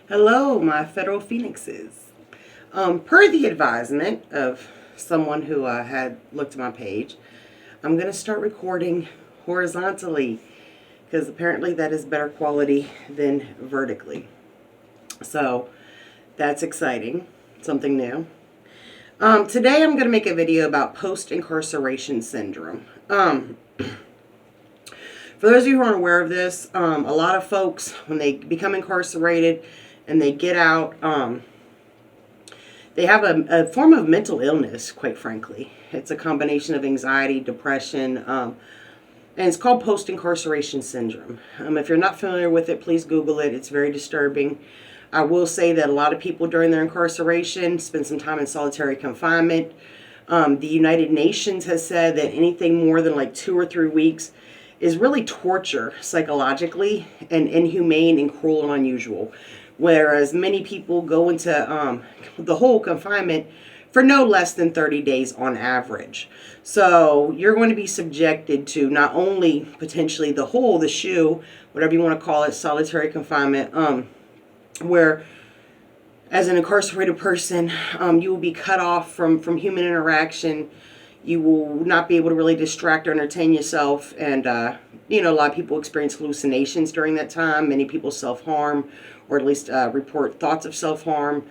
Hello, my federal phoenixes. Per the advisement of someone who had looked at my page, I'm going to start recording horizontally because apparently that is better quality than vertically. So that's exciting, something new. Today I'm going to make a video about post-incarceration syndrome. For those of you who aren't aware of this, a lot of folks, when they become incarcerated and they get out, they have a form of mental illness, quite frankly. It's a combination of anxiety, depression, and it's called post-incarceration syndrome. If you're not familiar with it, please Google it. It's very disturbing. I will say that a lot of people during their incarceration spend some time in solitary confinement. The United Nations has said that anything more than like 2 or 3 weeks is really torture psychologically and inhumane and cruel and unusual. Whereas many people go into the whole confinement for no less than 30 days on average. So you're going to be subjected to not only potentially the shoe, whatever you want to call it, solitary confinement, where as an incarcerated person, you will be cut off from human interaction. You will not be able to really distract or entertain yourself. And, a lot of people experience hallucinations during that time. Many people self-harm or at least report thoughts of self-harm.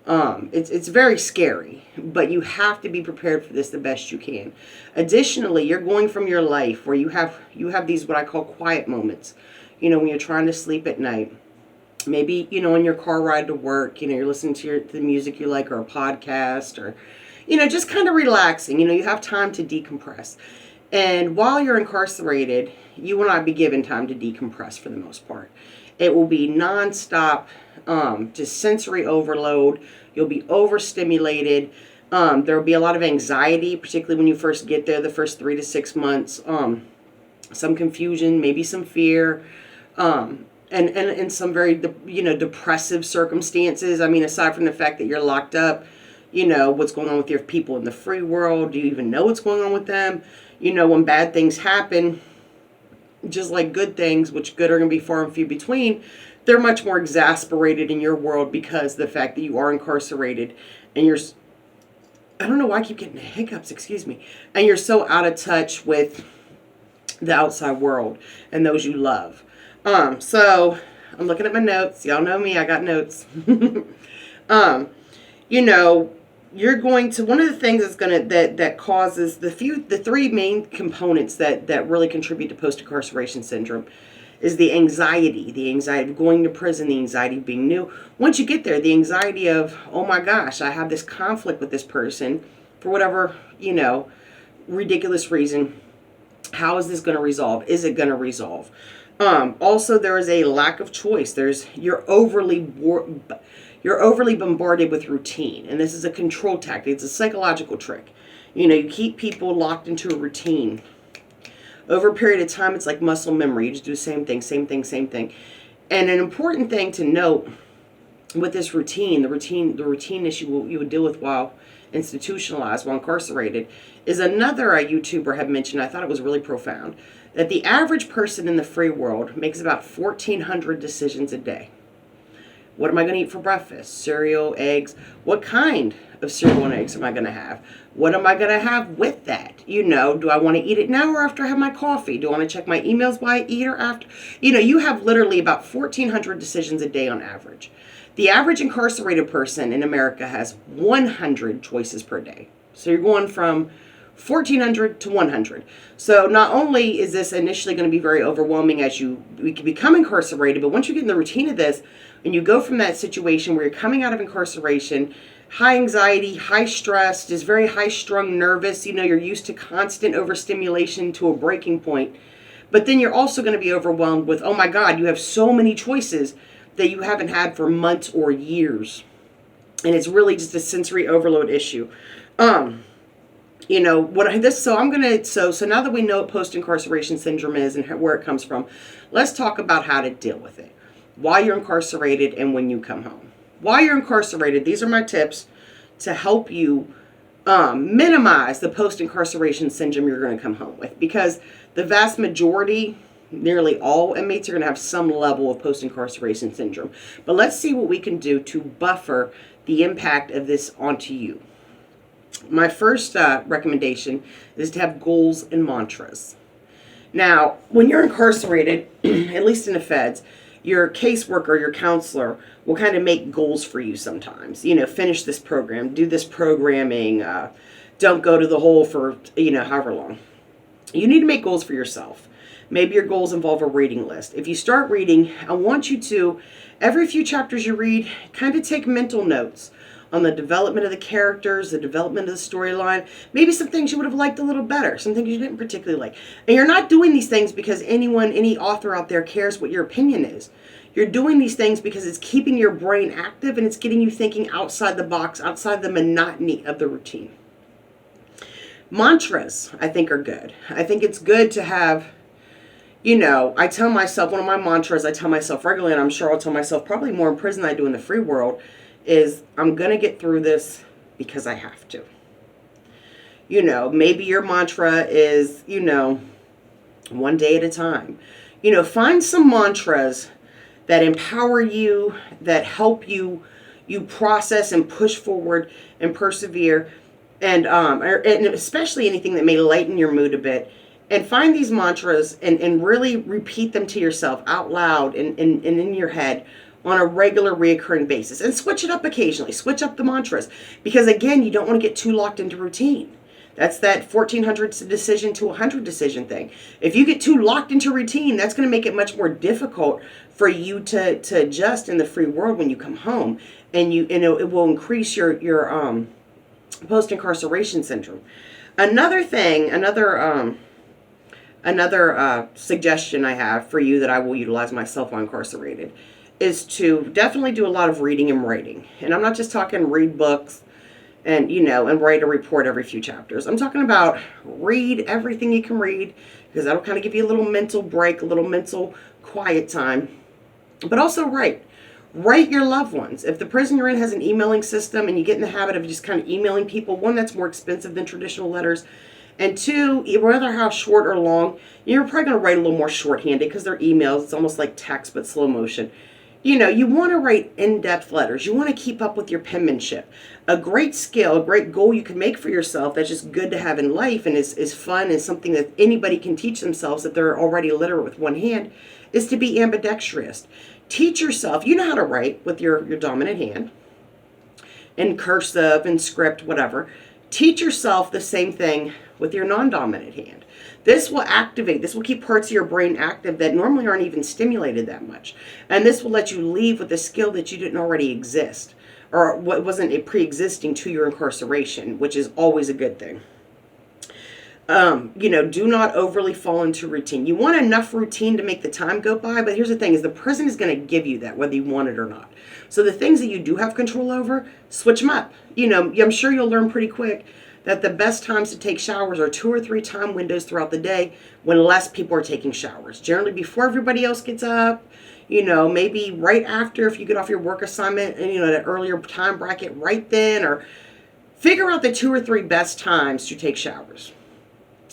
It's very scary, but you have to be prepared for this the best you can. Additionally, you're going from your life where you have these what I call quiet moments. When you're trying to sleep at night. Maybe, on your car ride to work, you're listening to the music you like or a podcast or just kind of relaxing. You have time to decompress. And while you're incarcerated, you will not be given time to decompress for the most part. It will be nonstop, just sensory overload. You'll be overstimulated. There will be a lot of anxiety, particularly when you first get there, the first 3 to 6 months. Some confusion, maybe some fear. And some very, depressive circumstances. I mean, aside from the fact that you're locked up, what's going on with your people in the free world? Do you even know what's going on with them? When bad things happen, just like good things, which good are going to be far and few between, they're much more exasperated in your world because of the fact that you are incarcerated and I don't know why I keep getting hiccups, excuse me, and you're so out of touch with the outside world and those you love. So I'm looking at my notes. Y'all know me, I got notes. You're going to, one of the things that's that causes the 3 main components that really contribute to post-incarceration syndrome is the anxiety of going to prison, the anxiety of being new. Once you get there, the anxiety of, oh my gosh, I have this conflict with this person for whatever, ridiculous reason. How is this going to resolve? Is it going to resolve? Also, there is a lack of choice. You're overly bombarded with routine, and this is a control tactic. It's a psychological trick. You keep people locked into a routine. Over a period of time, it's like muscle memory. You just do the same thing. And an important thing to note with this routine, the routine issue you would deal with while institutionalized, while incarcerated, is another YouTuber had mentioned. I thought it was really profound. That the average person in the free world makes about 1,400 decisions a day. What am I going to eat for breakfast? Cereal, eggs. What kind of cereal and eggs am I going to have? What am I going to have with that? Do I want to eat it now or after I have my coffee? Do I want to check my emails while I eat or after? You have literally about 1,400 decisions a day on average. The average incarcerated person in America has 100 choices per day. So you're going from 1,400 to 100. So not only is this initially going to be very overwhelming as you become incarcerated, but once you get in the routine of this and you go from that situation where you're coming out of incarceration, high anxiety, high stress, just very high strung, nervous, you're used to constant overstimulation to a breaking point. But then you're also going to be overwhelmed with, oh my God, you have so many choices that you haven't had for months or years. And it's really just a sensory overload issue. So now that we know what post-incarceration syndrome is and where it comes from, let's talk about how to deal with it while you're incarcerated and when you come home. While you're incarcerated, these are my tips to help you minimize the post-incarceration syndrome you're going to come home with, because the vast majority Nearly all inmates are going to have some level of post-incarceration syndrome. But let's see what we can do to buffer the impact of this onto you. My first recommendation is to have goals and mantras. Now, when you're incarcerated, at least in the feds, your caseworker, your counselor will kind of make goals for you sometimes. Finish this program, do this programming, don't go to the hole for, however long. You need to make goals for yourself. Maybe your goals involve a reading list. If you start reading, I want you to, every few chapters you read, kind of take mental notes on the development of the characters, the development of the storyline, maybe some things you would have liked a little better, some things you didn't particularly like. And you're not doing these things because any author out there cares what your opinion is. You're doing these things because it's keeping your brain active and it's getting you thinking outside the box, outside the monotony of the routine. Mantras, I think, are good. I think it's good to have, I tell myself, one of my mantras I tell myself regularly, and I'm sure I'll tell myself probably more in prison than I do in the free world, is I'm going to get through this because I have to. Maybe your mantra is, one day at a time. Find some mantras that empower you, that help you process and push forward and persevere, and especially anything that may lighten your mood a bit. And find these mantras and really repeat them to yourself out loud and in your head on a regular, reoccurring basis. And switch it up occasionally. Switch up the mantras. Because again, you don't want to get too locked into routine. That's that 1,400 decision to 100 decision thing. If you get too locked into routine, that's going to make it much more difficult for you to adjust in the free world when you come home. And it will increase your post-incarceration syndrome. Another suggestion I have for you that I will utilize myself while incarcerated is to definitely do a lot of reading and writing. And I'm not just talking read books and write a report every few chapters. I'm talking about read everything you can read, because that'll kind of give you a little mental break, a little mental quiet time. But also write your loved ones. If the prison you're in has an emailing system and you get in the habit of just kind of emailing people, one, that's more expensive than traditional letters. And two, whether how short or long, you're probably going to write a little more shorthanded because they're emails. It's almost like text, but slow motion. You want to write in-depth letters. You want to keep up with your penmanship. A great skill, a great goal you can make for yourself that's just good to have in life and is fun and something that anybody can teach themselves if they're already literate with one hand, is to be ambidextrous. Teach yourself. You know how to write with your dominant hand, in cursive, in script, whatever. Teach yourself the same thing with your non-dominant hand. This will keep parts of your brain active that normally aren't even stimulated that much. And this will let you leave with a skill that you didn't already exist, or what wasn't a pre-existing to your incarceration, which is always a good thing. Do not overly fall into routine. You want enough routine to make the time go by, but here's the thing, is the prison is going to give you that, whether you want it or not. So the things that you do have control over, switch them up. I'm sure you'll learn pretty quick that the best times to take showers are 2 or 3 time windows throughout the day when less people are taking showers. Generally before everybody else gets up, maybe right after, if you get off your work assignment and, at an earlier time bracket right then, or figure out the 2 or 3 best times to take showers.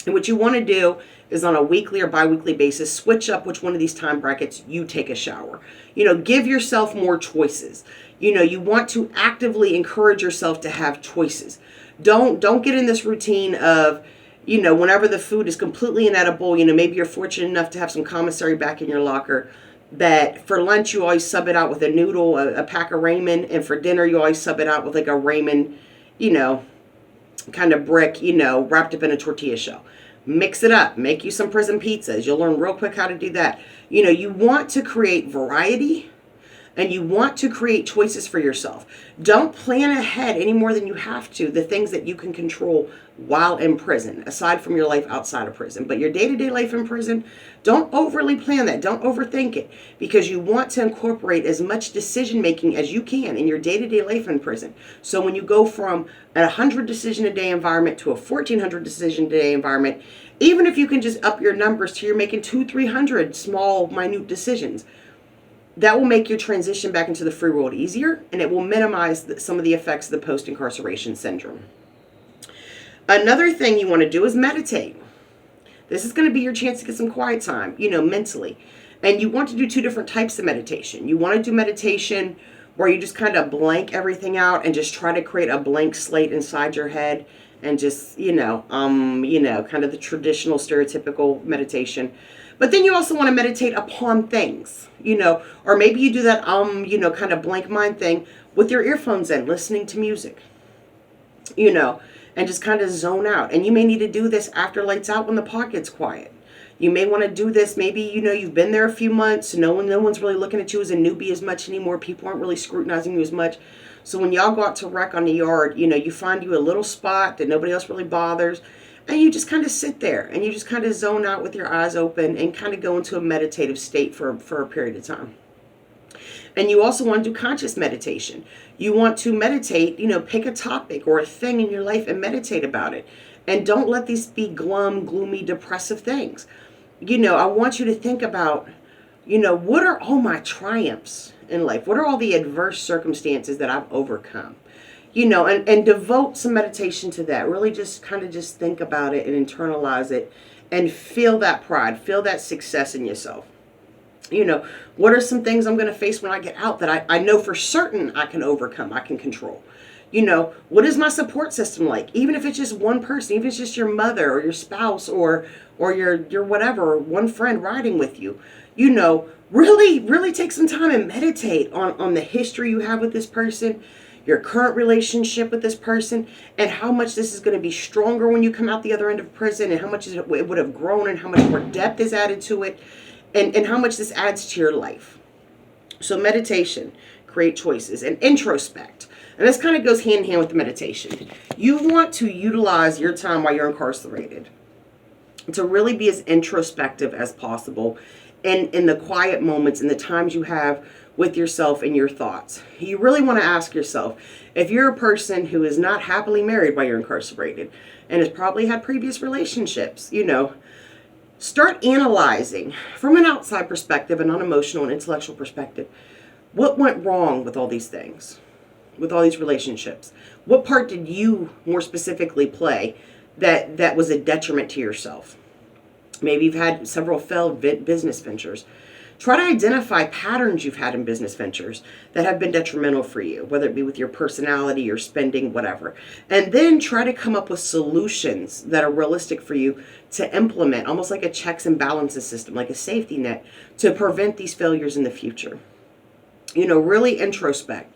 And what you want to do is on a weekly or bi-weekly basis, switch up which one of these time brackets you take a shower. Give yourself more choices. You want to actively encourage yourself to have choices. Don't get in this routine of, whenever the food is completely inedible, maybe you're fortunate enough to have some commissary back in your locker, that for lunch you always sub it out with a noodle, a pack of ramen, and for dinner you always sub it out with like a ramen, kind of brick, wrapped up in a tortilla shell. Mix it up. Make you some prison pizzas. You'll learn real quick how to do that. You want to create variety, and you want to create choices for yourself. Don't plan ahead any more than you have to the things that you can control while in prison, aside from your life outside of prison. But your day-to-day life in prison, don't overly plan that. Don't overthink it, because you want to incorporate as much decision-making as you can in your day-to-day life in prison. So when you go from a 100 decision a day environment to a 1,400 decision a day environment, even if you can just up your numbers to you're making 200-300 small, minute decisions, that will make your transition back into the free world easier, and it will minimize some of the effects of the post-incarceration syndrome. Another thing you want to do is meditate. This is going to be your chance to get some quiet time, mentally. And you want to do two different types of meditation. You want to do meditation where you just kind of blank everything out and just try to create a blank slate inside your head and just, kind of the traditional stereotypical meditation. But then you also want to meditate upon things, or maybe you do that, kind of blank mind thing with your earphones in, listening to music, and just kind of zone out. And you may need to do this after lights out when the pot gets quiet. You may want to do this. Maybe, you've been there a few months. No one's really looking at you as a newbie as much anymore. People aren't really scrutinizing you as much. So when y'all go out to wreck on the yard, you find you a little spot that nobody else really bothers. And you just kind of sit there and you just kind of zone out with your eyes open and kind of go into a meditative state for a period of time. And you also want to do conscious meditation. You want to meditate, pick a topic or a thing in your life and meditate about it. And don't let these be glum, gloomy, depressive things. I want you to think about, what are all my triumphs in life? What are all the adverse circumstances that I've overcome? And devote some meditation to that. Really just kind of just think about it and internalize it and feel that pride, feel that success in yourself. What are some things I'm going to face when I get out that I know for certain I can overcome, I can control? What is my support system like? Even if it's just one person, even if it's just your mother or your spouse or your whatever, one friend riding with you, really, really take some time and meditate on the history you have with this person, your current relationship with this person, and how much this is going to be stronger when you come out the other end of prison, and how much it would have grown, and how much more depth is added to it, and how much this adds to your life. So meditation, create choices, and introspect. And this kind of goes hand in hand with the meditation. You want to utilize your time while you're incarcerated to really be as introspective as possible in the quiet moments and the times you have with yourself and your thoughts. You really want to ask yourself, if you're a person who is not happily married while you're incarcerated and has probably had previous relationships, start analyzing from an outside perspective, a non-emotional and intellectual perspective, what went wrong with all these things, with all these relationships? What part did you more specifically play that was a detriment to yourself? Maybe you've had several failed business ventures. Try to identify patterns you've had in business ventures that have been detrimental for you, whether it be with your personality, your spending, whatever. And then try to come up with solutions that are realistic for you to implement, almost like a checks and balances system, like a safety net, to prevent these failures in the future. Really introspect.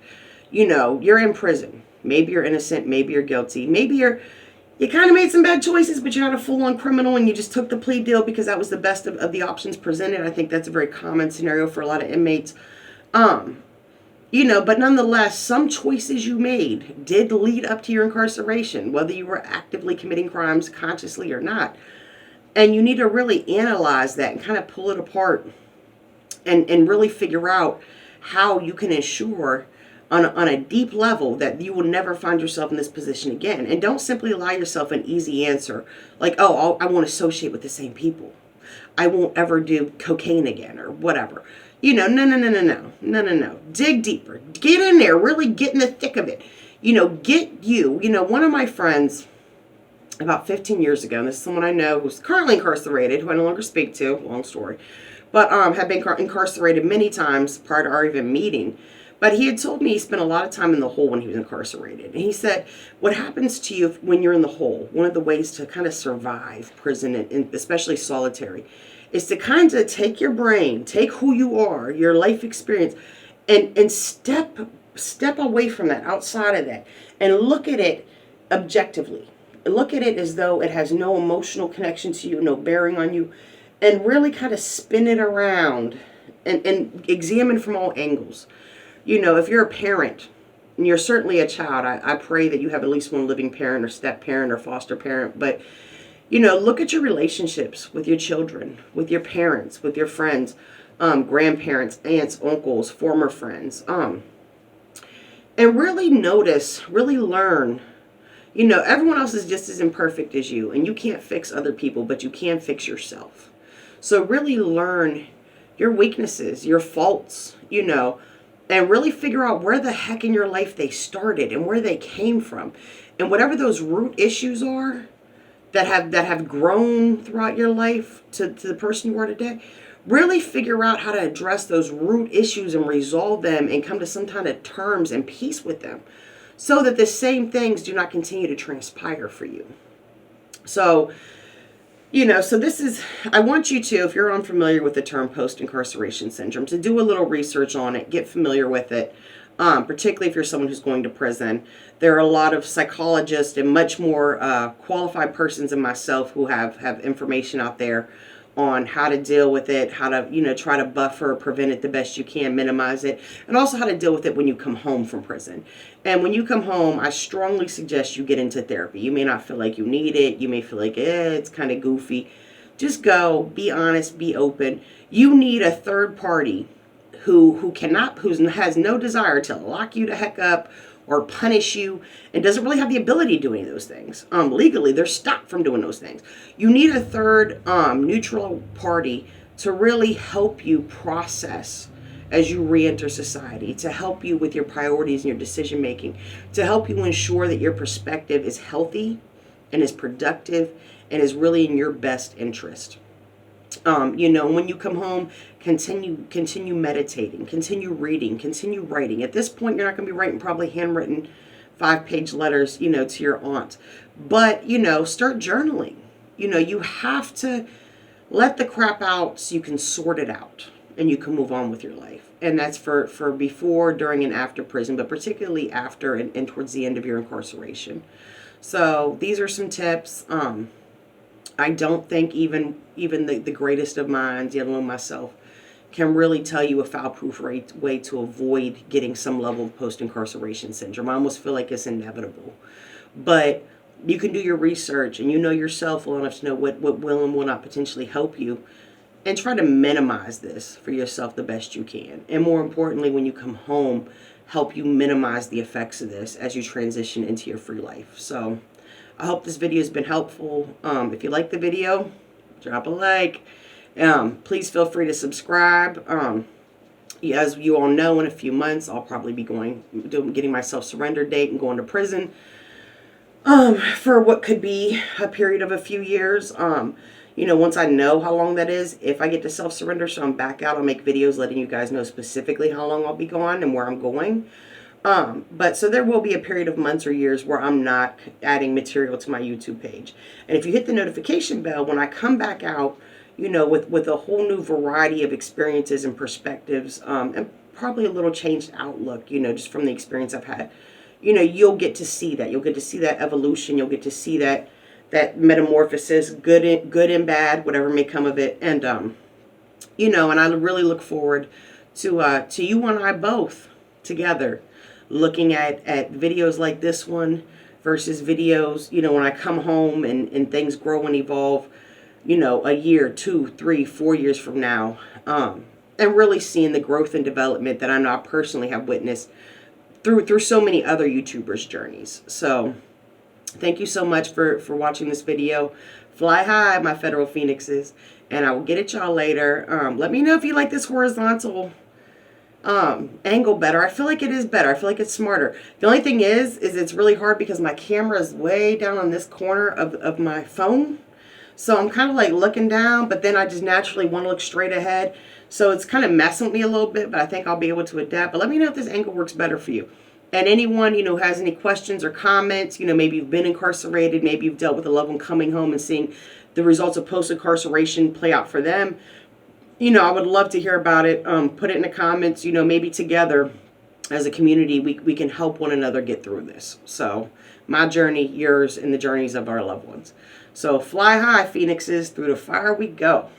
You're in prison. Maybe you're innocent. Maybe you're guilty. Maybe you kind of made some bad choices, but you're not a full-on criminal and you just took the plea deal because that was the best of the options presented. I think that's a very common scenario for a lot of inmates. But nonetheless, some choices you made did lead up to your incarceration, whether you were actively committing crimes consciously or not. And you need to really analyze that and kind of pull it apart and really figure out how you can ensure on a deep level that you will never find yourself in this position again. And don't simply allow yourself an easy answer like, oh, I won't associate with the same people. I won't ever do cocaine again or whatever. No. Dig deeper. Get in there. Really get in the thick of it. One of my friends about 15 years ago, and this is someone I know who's currently incarcerated, who I no longer speak to, long story, but had been incarcerated many times prior to our even meeting. But he had told me he spent a lot of time in the hole when he was incarcerated. And he said, what happens to you when you're in the hole, one of the ways to kind of survive prison, and especially solitary, is to kind of take your brain, take who you are, your life experience, and step away from that, outside of that, and look at it objectively. Look at it as though it has no emotional connection to you, no bearing on you, and really kind of spin it around and examine from all angles. If you're a parent, and you're certainly a child, I pray that you have at least one living parent or step parent or foster parent. But, look at your relationships with your children, with your parents, with your friends, grandparents, aunts, uncles, former friends. And really notice, really learn. Everyone else is just as imperfect as you, and you can't fix other people, but you can fix yourself. So really learn your weaknesses, your faults, and really figure out where the heck in your life they started and where they came from. And whatever those root issues are, that have grown throughout your life to the person you are today, really figure out how to address those root issues and resolve them and come to some kind of terms and peace with them, so that the same things do not continue to transpire for you. So, so this is, I want you to, if you're unfamiliar with the term post-incarceration syndrome, to do a little research on it, get familiar with it, particularly if you're someone who's going to prison. There are a lot of psychologists and much more qualified persons than myself who have information out there on how to deal with it, how to, try to buffer, prevent it the best you can, minimize it, and also how to deal with it when you come home from prison. And when you come home, I strongly suggest you get into therapy. You may not feel like you need it. You may feel like, it's kind of goofy. Just go, be honest, be open. You need a third party who has no desire to lock you the heck up or punish you, and doesn't really have the ability to do any of those things. Legally, they're stopped from doing those things. You need a third neutral party to really help you process as you re-enter society, to help you with your priorities and your decision making, to help you ensure that your perspective is healthy and is productive and is really in your best interest. When you come home, continue meditating, continue reading, continue writing. At this point, you're not going to be writing probably handwritten 5-page letters, to your aunt. But, start journaling. You have to let the crap out so you can sort it out and you can move on with your life. And that's for before, during, and after prison, but particularly after and towards the end of your incarceration. So these are some tips. I don't think even the greatest of minds, yet alone myself, can really tell you a foul-proof way to avoid getting some level of post-incarceration syndrome. I almost feel like it's inevitable. But you can do your research, and you know yourself well enough to know what will and will not potentially help you, and try to minimize this for yourself the best you can. And more importantly, when you come home, help you minimize the effects of this as you transition into your free life. So I hope this video has been helpful. If you like the video, drop a like. Please feel free to subscribe. As you all know, in a few months, I'll probably be getting my self-surrender date and going to prison for what could be a period of a few years. Once I know how long that is, if I get to self-surrender, so I'm back out, I'll make videos letting you guys know specifically how long I'll be gone and where I'm going. But so there will be a period of months or years where I'm not adding material to my YouTube page. And if you hit the notification bell, when I come back out, with a whole new variety of experiences and perspectives, and probably a little changed outlook, just from the experience I've had, you'll get to see that. You'll get to see that evolution. You'll get to see that metamorphosis, good and bad, whatever may come of it. And, and I really look forward to you and I both together looking at videos like this one versus videos, when I come home and things grow and evolve, a year, 2, 3, 4 years from now, and really seeing the growth and development that I know I personally have witnessed through so many other YouTubers' journeys. So thank you so much for watching this video. Fly high, my federal phoenixes, and I will get at y'all later. Let me know if you like this horizontal angle better. I feel like it is better. I feel like it's smarter. The only thing is it's really hard because my camera is way down on this corner of my phone. So I'm kind of like looking down, but then I just naturally want to look straight ahead. So it's kind of messing with me a little bit, but I think I'll be able to adapt. But let me know if this angle works better for you. And anyone, who has any questions or comments, maybe you've been incarcerated, maybe you've dealt with a loved one coming home and seeing the results of post-incarceration play out for them. I would love to hear about it. Put it in the comments. Maybe together as a community, we can help one another get through this. So my journey, yours, and the journeys of our loved ones. So fly high, phoenixes, through the fire we go.